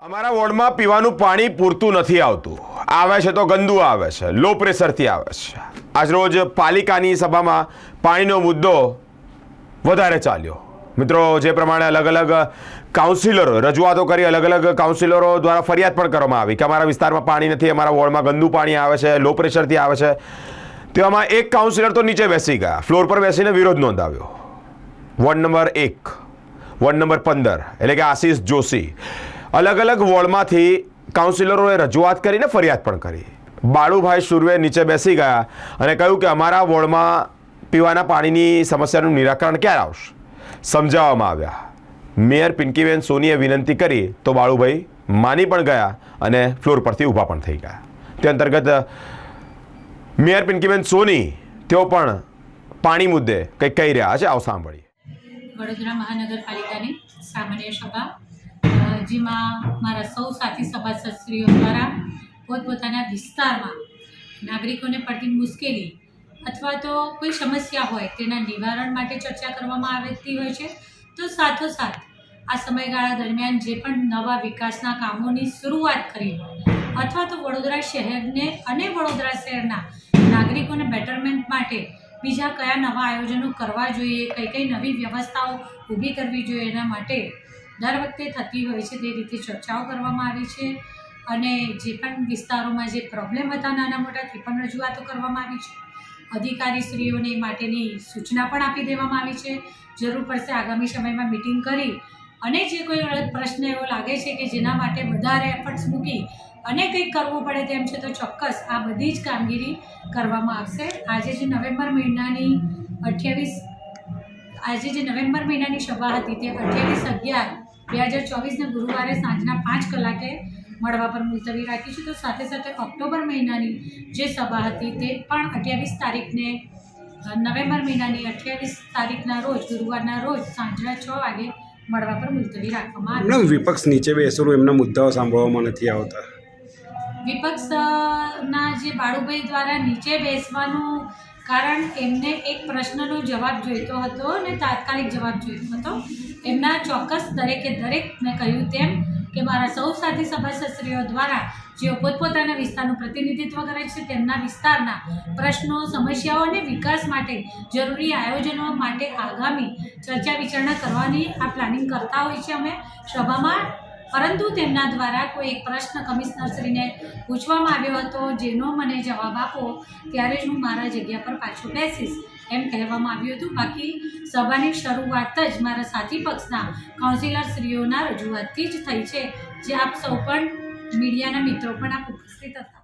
અમારા વોર્ડમાં પીવાનું પાણી પૂરતું નથી આવતું. આવે છે તો ગંદુ આવે છે, લો પ્રેશરથી આવે છે. આજરોજ પાલિકાની સભામાં પાણીનો મુદ્દો વધારે ચાલ્યો. મિત્રો, જે પ્રમાણે અલગ અલગ કાઉન્સિલરો રજૂઆતો કરી, અલગ અલગ કાઉન્સિલરો દ્વારા ફરિયાદ પણ કરવામાં આવી કે અમારા વિસ્તારમાં પાણી નથી, અમારા વોર્ડમાં ગંદુ પાણી આવે છે, લો પ્રેશરથી આવે છે. તેવામાં એક કાઉન્સિલર તો નીચે બેસી ગયા, ફ્લોર પર બેસીને વિરોધ નોંધાવ્યો. વોર્ડ નંબર 1, વોર્ડ નંબર 15 એટલે કે આશીષ જોશી, અલગ અલગ વોર્ડમાંથી કાઉન્સિલરોએ રજૂઆત કરીને ફરિયાદ પણ કરી. બાળુભાઈ સુરવે નીચે બેસી ગયા અને કહ્યું કે અમારા વોર્ડમાં પીવાના પાણીની સમસ્યાનું નિરાકરણ ક્યારે આવશે. સમજાવવામાં આવ્યા. મેયર પિંકીબેન સોનીએ વિનંતી કરી તો બાળુભાઈ માની પણ ગયા અને ફ્લોર પરથી ઊભા પણ થઈ ગયા. તે અંતર્ગત મેયર પિંકીબેન સોની તેઓ પણ પાણી મુદ્દે કંઈક કહી રહ્યા છે. આવો સાંભળીએ. વડોદરા મહાનગરપાલિકાની સામાન્ય સભા, જેમાં મારા સૌ સાથી સભાસદશ્રીઓ દ્વારા પોતપોતાના વિસ્તારમાં નાગરિકોને પડતી મુશ્કેલી અથવા તો કોઈ સમસ્યા હોય તેના નિવારણ માટે ચર્ચા કરવામાં આવતી હોય છે. તો સાથોસાથ આ સમયગાળા દરમિયાન જે પણ નવા વિકાસના કામોની શરૂઆત કરી હોય અથવા તો વડોદરા શહેરને અને વડોદરા શહેરના નાગરિકોને બેટરમેન્ટ માટે બીજા કયા નવા આયોજનો કરવા જોઈએ, કઈ કઈ નવી વ્યવસ્થાઓ ઊભી કરવી જોઈએ, એના માટે દર વખતે થતી હોય છે તે રીતે ચર્ચાઓ કરવામાં આવી છે. અને જે પણ વિસ્તારોમાં જે પ્રોબ્લેમ હતા નાના મોટા, તે પણ રજૂઆતો કરવામાં આવી છે. અધિકારીશ્રીઓને માટેની સૂચના પણ આપી દેવામાં આવી છે. જરૂર પડશે આગામી સમયમાં મિટિંગ કરી અને જે કોઈ પ્રશ્ન એવો લાગે છે કે જેના માટે વધારે એફર્ટ્સ મૂકી અને કંઈક કરવું પડે તેમ છે તો ચોક્કસ આ બધી જ કામગીરી કરવામાં આવશે. આજે જે નવેમ્બર મહિનાની સભા હતી તે 28/11/2024 ગુરુવારે સાંજના 5 કલાકે મળવા પર મુલતવી રાખી છે. તો સાથે સાથે ઓક્ટોબર મહિનાની જે સભા હતી તે પણ 28 તારીખને, નવેમ્બર મહિનાની 28 તારીખના રોજ, ગુરુવારના રોજ સાંજના 6 વાગે મળવા પર મુલતવી રાખવામાં આવી. વિપક્ષ નીચે બેસવાનું એમના મુદ્દાઓ સાંભળવામાં નથી આવતા. વિપક્ષના જે બાળુભાઈ દ્વારા નીચે બેસવાનું કારણ એમને એક પ્રશ્નનો જવાબ જોઈતો હતો અને તાત્કાલિક જવાબ જોઈતો હતો. એમના ચોક્કસ દરેકે દરેક મેં કહ્યું તેમ કે મારા સૌ સાથી સભાસદશ્રીઓ દ્વારા જેઓ પોતપોતાના વિસ્તારનું પ્રતિનિધિત્વ કરે છે તેમના વિસ્તારના પ્રશ્નો, સમસ્યાઓ અને વિકાસ માટે જરૂરી આયોજનો માટે આગામી ચર્ચા વિચારણા કરવાની આ પ્લાનિંગ કરતા હોય છે અમે સભામાં. પરંતુ તેમના દ્વારા કોઈ એક પ્રશ્ન કમિશનરશ્રીને પૂછવામાં આવ્યો હતો, જેનો મને જવાબ આપો ત્યારે જ હું મારા જગ્યા પર પાછો બેસીશ એમ કહેવામાં આવ્યું હતું. બાકી સભાની શરૂઆત જ મારા સાથી પક્ષના કાઉન્સિલરશ્રીઓના રજૂઆતથી જ થઈ છે, જે આપ સૌ પણ મીડિયાના મિત્રો પણ આપ ઉપસ્થિત હતા.